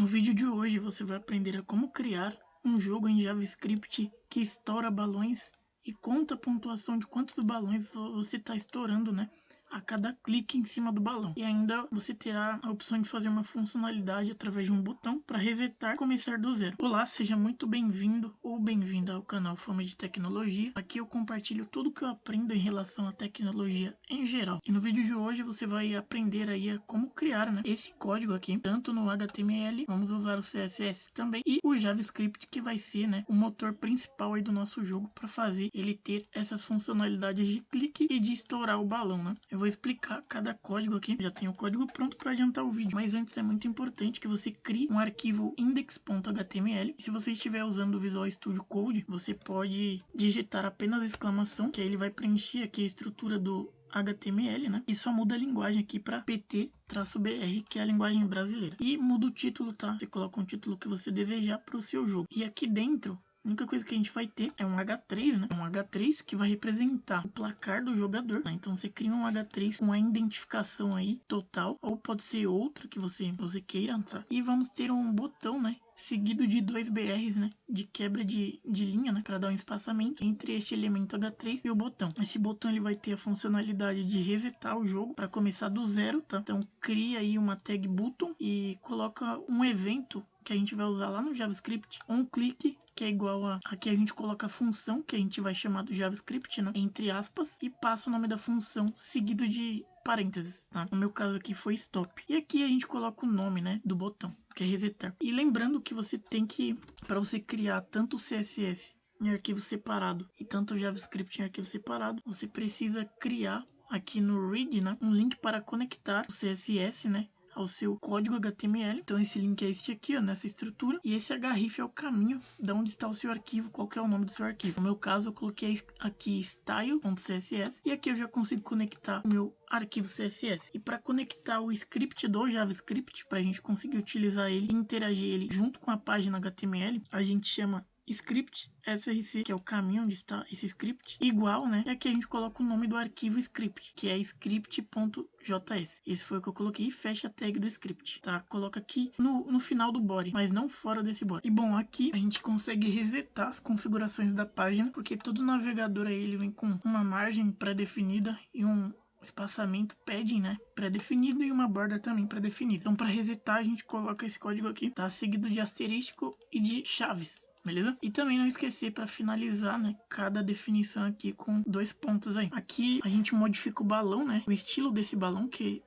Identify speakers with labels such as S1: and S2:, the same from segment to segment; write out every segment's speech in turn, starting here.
S1: No vídeo de hoje você vai aprender a como criar um jogo em JavaScript que estoura balões e conta a pontuação de quantos balões você está estourando, né? A cada clique em cima do balão. E ainda você terá a opção de fazer uma funcionalidade através de um botão para resetar e começar do zero. Olá, seja muito bem-vindo ou bem-vinda ao canal Fome de Tecnologia. Aqui eu compartilho tudo que eu aprendo em relação à tecnologia em geral. E no vídeo de hoje você vai aprender aí a como criar, né, esse código aqui, tanto no HTML, vamos usar o CSS também, e o JavaScript, que vai ser, né, o motor principal aí do nosso jogo para fazer ele ter essas funcionalidades de clique e de estourar o balão, né? Eu vou explicar cada código aqui, já tenho o código pronto para adiantar o vídeo, mas antes é muito importante que você crie um arquivo index.html. E se você estiver usando o Visual Studio Code, você pode digitar apenas exclamação, que aí ele vai preencher aqui a estrutura do HTML, né? E só muda a linguagem aqui para PT-BR, que é a linguagem brasileira. E muda o título, tá? Você coloca um título que você desejar para o seu jogo. E aqui dentro, a única coisa que a gente vai ter é um H3, né? Um H3 que vai representar o placar do jogador, né? Então você cria um H3 com a identificação aí total, ou pode ser outra que você queira, tá? E vamos ter um botão, né? Seguido de dois BRs, né, de quebra de linha, né, para dar um espaçamento entre este elemento H3 e o botão. Esse botão ele vai ter a funcionalidade de resetar o jogo para começar do zero, tá? Então cria aí uma tag button e coloca um evento que a gente vai usar lá no JavaScript, onClick, que é igual a... Aqui a gente coloca a função que a gente vai chamar do JavaScript, né, entre aspas, e passa o nome da função seguido de parênteses, tá? No meu caso aqui foi stop. E aqui a gente coloca o nome, né, do botão, que é resetar. E lembrando que você tem que, para você criar tanto o CSS em arquivo separado e tanto o JavaScript em arquivo separado, você precisa criar aqui no read, né, um link para conectar o CSS, né, ao seu código HTML. Então esse link é este aqui, ó, nessa estrutura, e esse href é o caminho de onde está o seu arquivo, qual que é o nome do seu arquivo. No meu caso eu coloquei aqui style.css e aqui eu já consigo conectar o meu arquivo CSS. E para conectar o script do JavaScript, para a gente conseguir utilizar ele e interagir ele junto com a página HTML, a gente chama script src, que é o caminho onde está esse script, igual, né? E aqui a gente coloca o nome do arquivo script, que é script.js. Esse foi o que eu coloquei e fecha a tag do script, tá? Coloca aqui no final do body, mas não fora desse body. E bom, aqui a gente consegue resetar as configurações da página, porque todo navegador aí ele vem com uma margem pré-definida e um espaçamento padding, né, pré-definido, e uma borda também pré-definida. Então para resetar a gente coloca esse código aqui, tá, seguido de asterístico e de chaves. Beleza? E também não esquecer para finalizar, né, cada definição aqui com dois pontos aí. Aqui a gente modifica o balão, né, o estilo desse balão, que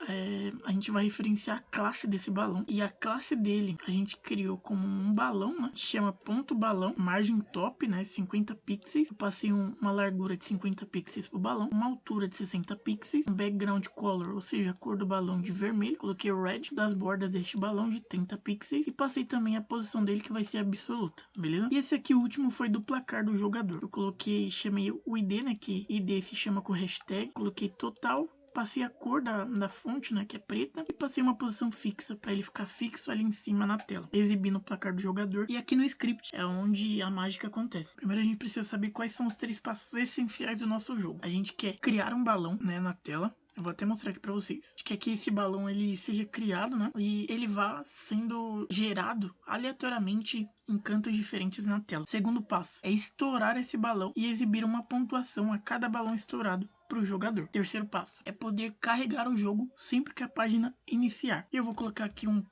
S1: a gente vai referenciar a classe desse balão. E a classe dele a gente criou como um balão, né, chama ponto balão, margem top, né, 50 pixels. Eu passei uma largura de 50 pixels pro balão, uma altura de 60 pixels, um background color, ou seja, a cor do balão de vermelho. Coloquei o red das bordas deste balão de 30 pixels e passei também a posição dele, que vai ser absoluta, beleza? E esse aqui, o último, foi do placar do jogador. Eu coloquei, chamei o ID, né, que ID se chama com hashtag, coloquei total, passei a cor da fonte, né, que é preta, e passei uma posição fixa para ele ficar fixo ali em cima na tela, exibindo o placar do jogador. E aqui no script é onde a mágica acontece. Primeiro a gente precisa saber quais são os 3 passos essenciais do nosso jogo. A gente quer criar um balão, né, na tela. Eu vou até mostrar aqui pra vocês. A gente quer que esse balão ele seja criado, né, e ele vá sendo gerado aleatoriamente em cantos diferentes na tela. Segundo passo é estourar esse balão e exibir uma pontuação a cada balão estourado para o jogador. Terceiro passo é poder carregar o jogo sempre que a página iniciar. Eu vou colocar aqui um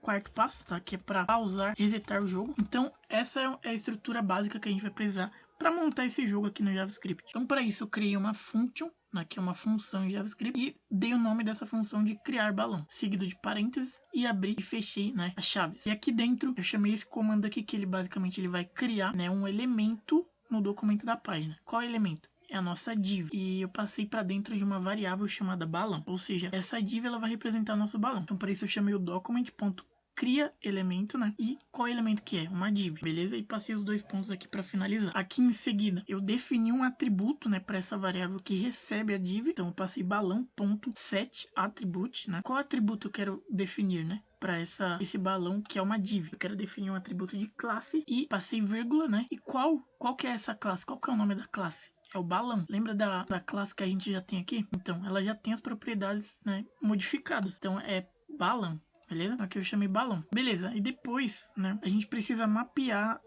S1: quarto passo, tá, que é para pausar, resetar o jogo. Então essa é a estrutura básica que a gente vai precisar para montar esse jogo aqui no JavaScript. Então para isso eu criei uma function, que é uma função em JavaScript, e dei o nome dessa função de criar balão, seguido de parênteses, e abri e fechei, né, as chaves. E aqui dentro eu chamei esse comando aqui, que ele basicamente ele vai criar, né, um elemento no documento da página. Qual elemento? É a nossa div, e eu passei para dentro de uma variável chamada balão, ou seja, essa div ela vai representar o nosso balão. Então para isso eu chamei o document.cria elemento, né? E qual elemento que é? Uma div, beleza? E passei os 2 pontos aqui para finalizar. Aqui em seguida eu defini um atributo, né, para essa variável que recebe a div. Então eu passei balão.setAttribute, né? Qual atributo eu quero definir, né, para esse balão que é uma div? Eu quero definir um atributo de classe e passei vírgula, né? E qual que é essa classe? Qual que é o nome da classe? É o balão. Lembra da classe que a gente já tem aqui? Então ela já tem as propriedades, né, modificadas. Então é balão. beleza? Aqui eu chamei balão. Beleza, e depois, né, a gente precisa mapear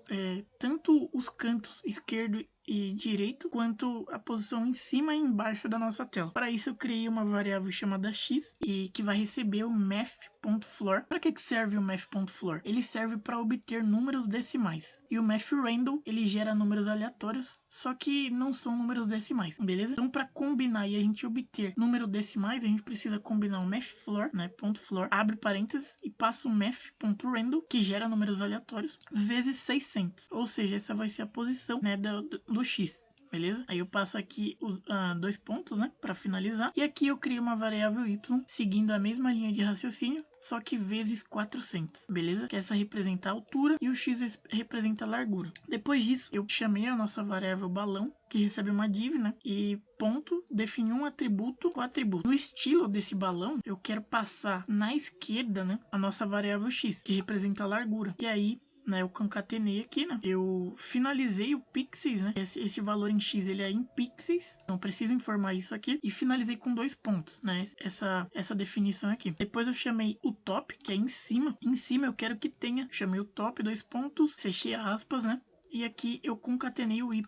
S1: tanto os cantos esquerdo e direito, quanto a posição em cima e embaixo da nossa tela. Para isso eu criei uma variável chamada x e que vai receber o math.floor. Para que serve o math.floor? Ele serve para obter números decimais. E o math.random, ele gera números aleatórios, só que não são números decimais, beleza? Então para combinar e a gente obter números decimais, a gente precisa combinar o math.floor, né, .floor, abre parênteses e passa o math.random, que gera números aleatórios, vezes 600. Ou seja, essa vai ser a posição, né, do x, beleza? Aí eu passo aqui os 2 pontos, né, para finalizar. E aqui eu crio uma variável y seguindo a mesma linha de raciocínio, só que vezes 400, beleza? Que essa representa a altura e o x representa a largura. Depois disso, eu chamei a nossa variável balão, que recebe uma div, né, e ponto, defini um atributo com atributo. No estilo desse balão, eu quero passar na esquerda, né, a nossa variável x, que representa a largura. E aí, né, eu concatenei aqui, né? Eu finalizei o pixels, né? Esse valor em x, ele é em pixels. Então, preciso informar isso aqui. E finalizei com 2 pontos, né? Essa definição aqui. Depois eu chamei o top, que é em cima. Em cima eu quero que tenha. Chamei o top, 2 pontos. Fechei aspas, né? E aqui eu concatenei o y,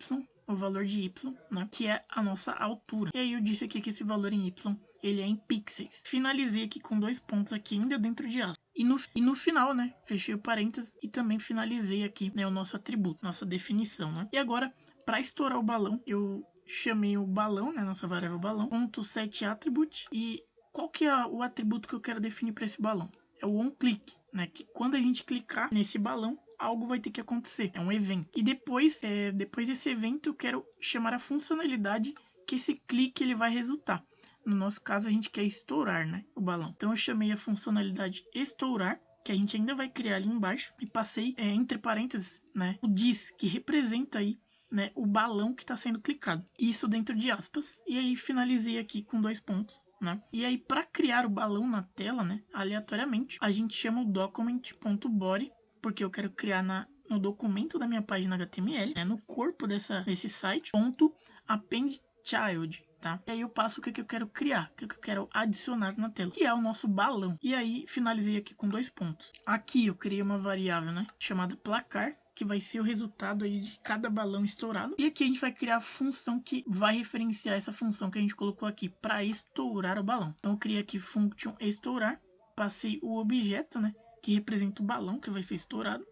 S1: o valor de y, né? Que é a nossa altura. E aí eu disse aqui que esse valor em y, ele é em pixels. Finalizei aqui com 2 pontos aqui ainda dentro de aspas. E no final, né, fechei o parênteses e também finalizei aqui, né, o nosso atributo, nossa definição, né. E agora, para estourar o balão, eu chamei o balão, né, nossa variável balão, .setAttribute. E qual que é o atributo que eu quero definir para esse balão? É o onClick, né, que quando a gente clicar nesse balão, algo vai ter que acontecer, é um evento. E depois desse evento, eu quero chamar a funcionalidade que esse clique ele vai resultar. No nosso caso, a gente quer estourar, né, o balão. Então eu chamei a funcionalidade estourar, que a gente ainda vai criar ali embaixo, e passei entre parênteses, né, o diz, que representa aí, né, o balão que está sendo clicado. Isso dentro de aspas. E aí finalizei aqui com 2 pontos, né. E aí para criar o balão na tela, né, aleatoriamente, a gente chama o document.body, porque eu quero criar no documento da minha página HTML, né, no corpo desse site, .appendChild. Tá? E aí eu passo o que eu quero criar, o que eu quero adicionar na tela, que é o nosso balão. E aí finalizei aqui com 2 pontos. Aqui eu criei uma variável, né, chamada placar, que vai ser o resultado aí de cada balão estourado. E aqui a gente vai criar a função que vai referenciar essa função que a gente colocou aqui para estourar o balão. Então eu criei aqui function estourar, passei o objeto, né, que representa o balão que vai ser estourado.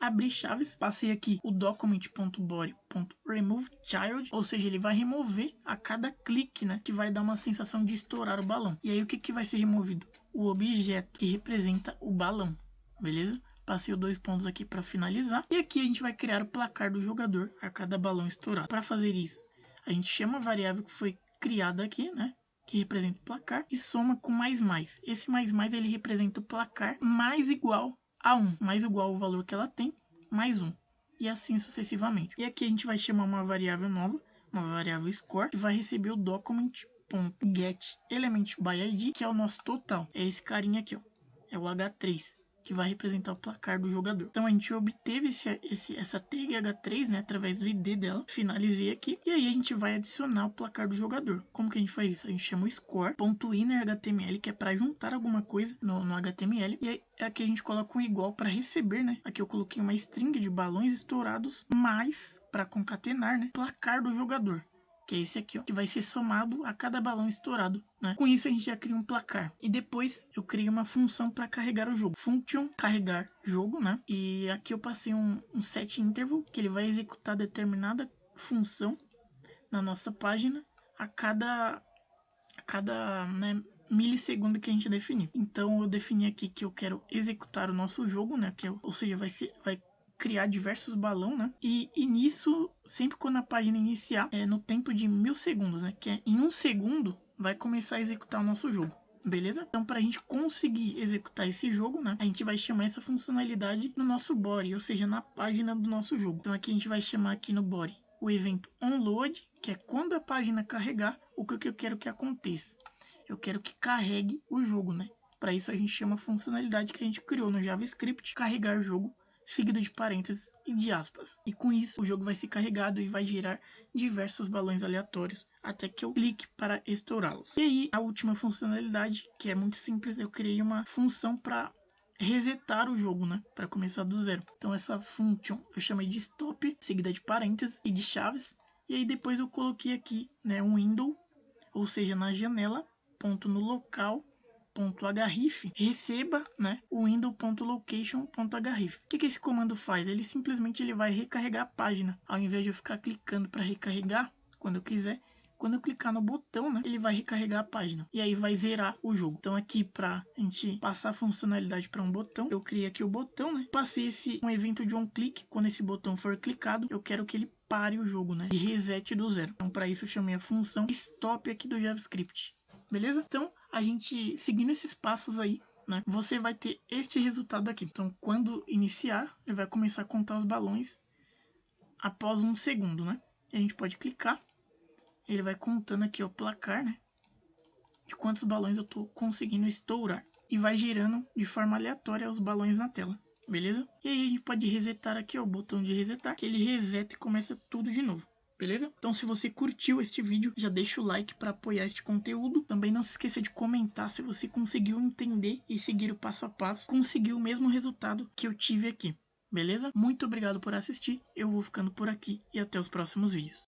S1: Abri chaves, passei aqui o document.body.removeChild, ou seja, ele vai remover a cada clique, né, que vai dar uma sensação de estourar o balão. E aí o que vai ser removido? O objeto que representa o balão, beleza? Passei os 2 pontos aqui para finalizar. E aqui a gente vai criar o placar do jogador a cada balão estourado. Para fazer isso, a gente chama a variável que foi criada aqui, né, que representa o placar, e soma com mais. Esse mais ele representa o placar mais igual a 1, mais igual ao valor que ela tem, mais 1. E assim sucessivamente. E aqui a gente vai chamar uma variável nova, uma variável score, que vai receber o document.getElementById, que é o nosso total. É esse carinha aqui, ó. É o H3, que vai representar o placar do jogador. Então a gente obteve essa tag H3, né, através do ID dela. Finalizei aqui. E aí a gente vai adicionar o placar do jogador. Como que a gente faz isso? A gente chama o score.innerHTML, que é para juntar alguma coisa no HTML. E aí aqui a gente coloca um igual para receber, né? Aqui eu coloquei uma string de balões estourados, mais para concatenar, né, placar do jogador, que é esse aqui, ó, que vai ser somado a cada balão estourado, né? Com isso a gente já cria um placar. E depois eu criei uma função para carregar o jogo. Function carregar jogo, né? E aqui eu passei um set interval, que ele vai executar determinada função na nossa página a cada né, milissegundo que a gente definiu. Então eu defini aqui que eu quero executar o nosso jogo, né? Ou seja, vai criar diversos balões, né? E nisso, sempre quando a página iniciar, no tempo de 1000 segundos, né? Que é em 1 segundo, vai começar a executar o nosso jogo. Beleza? Então, para a gente conseguir executar esse jogo, né, a gente vai chamar essa funcionalidade no nosso body, ou seja, na página do nosso jogo. Então, aqui a gente vai chamar aqui no body o evento onload, que é quando a página carregar, o que eu quero que aconteça. Eu quero que carregue o jogo, né? Para isso, a gente chama a funcionalidade que a gente criou no JavaScript, carregar jogo, seguido de parênteses e de aspas. E com isso, o jogo vai ser carregado e vai gerar diversos balões aleatórios até que eu clique para estourá-los. E aí, a última funcionalidade, que é muito simples, eu criei uma função para resetar o jogo, né, para começar do zero. Então essa function eu chamei de stop, seguida de parênteses e de chaves, e aí depois eu coloquei aqui, né, um window, ou seja, na janela, ponto no local, ponto href, receba, né, o window.location.href. O que esse comando faz? Ele simplesmente vai recarregar a página, ao invés de eu ficar clicando para recarregar quando eu quiser. Quando eu clicar no botão, né, ele vai recarregar a página e aí vai zerar o jogo. Então aqui, para a gente passar a funcionalidade para um botão, eu criei aqui o botão, né, passei um evento de onClick. Quando esse botão for clicado, eu quero que ele pare o jogo, né, e resete do zero. Então para isso eu chamei a função stop aqui do JavaScript. Beleza? Então a gente seguindo esses passos aí, né, você vai ter este resultado aqui. Então quando iniciar, ele vai começar a contar os balões após 1 segundo, né? E a gente pode clicar. Ele vai contando aqui o placar, né, de quantos balões eu tô conseguindo estourar. E vai girando de forma aleatória os balões na tela, beleza? E aí a gente pode resetar aqui, ó, o botão de resetar, que ele reseta e começa tudo de novo. Beleza? Então se você curtiu este vídeo, já deixa o like para apoiar este conteúdo. Também não se esqueça de comentar se você conseguiu entender e seguir o passo a passo, conseguiu o mesmo resultado que eu tive aqui. Beleza? Muito obrigado por assistir, eu vou ficando por aqui e até os próximos vídeos.